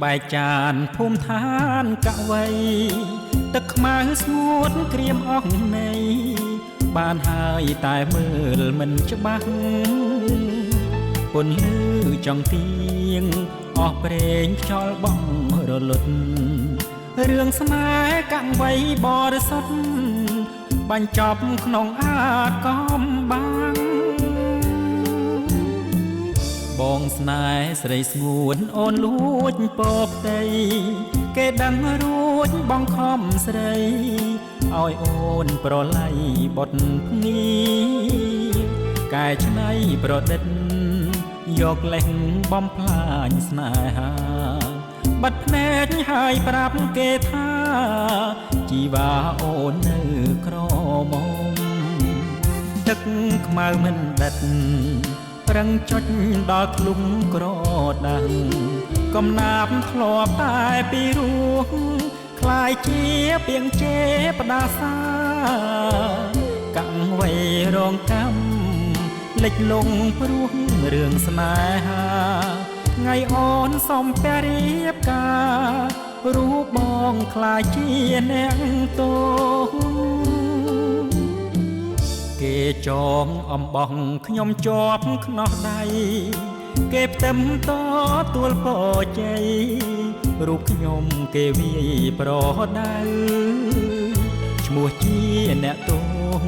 បែកចានភូមិឋានកវីទឹកខ្មៅស្ងួតក្រៀមអស់ន័យបានហើយតែមើលមិនច្បាស់ពន្លឺចង់ទៀងអស់ប្រេងខ្យល់បងរលត់រឿងស្នេហ៍កវីបរិសុទ្ធបញ្ចប់ក្នុងអាកំបាំងបងស្នេហ៍ស្រីស្ងួនអូនលួចពពដីគេដឹងរួចបងខំស្រីឲ្យអូនប្រឡ័យបុតភ្ងីកែច្នៃប្រឌិតយកលេសបំផ្លាញស្នេហាបាត់ភ្នែកហើយប្រាប់គេថាជីវ៉ាអូននៅក្រមុំទឹកខ្មៅមិនដិតប្រឹងចុចដល់ធ្លុំក្រដាំងកំណាប់ធ្លាប់តែពីរោះคล้ายជាពីងជេផ្ដាសាកាំងវ័យរងកម្មលិចលងព្រោះរឿងស្នេហាថ្ងៃអូនសំពរៀបការរូបបងคล้ายជាអ្នកទោគេចងអំបោះខ្ញុំជាប់ខ្នោះដៃគេផ្ទឹមតទួលពជ័យរូបខ្ញុំគេវាយប្រដៅឈ្មោះជាអ្នកទោង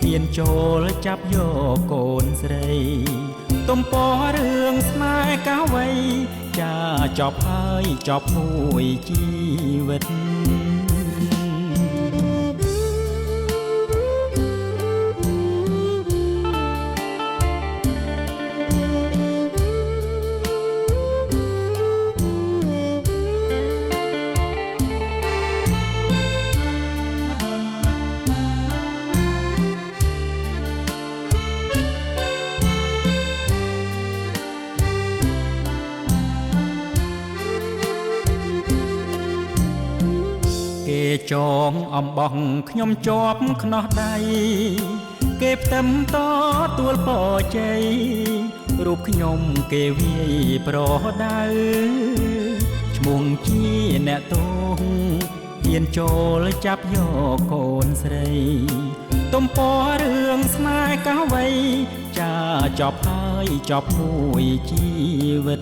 ហ៊ានចូលចាប់យកកូនស្រីទំព័ររឿងស្នេហ៍កាវ័យចាចប់ហើយចប់មួយជីវិតគេចងអំបោះខ្ញុំជាប់ខ្នោះដៃគេផ្ទឹមតទួលពជ័យរូបខ្ញុំគេវាយប្រដៅឈ្មោះជាអ្នកទោងហ៊ានចូលចាប់យកកូនស្រីទំព័ររឿងស្នេហ៍កាវ័យចាចប់ហើយចប់មួយជីវិត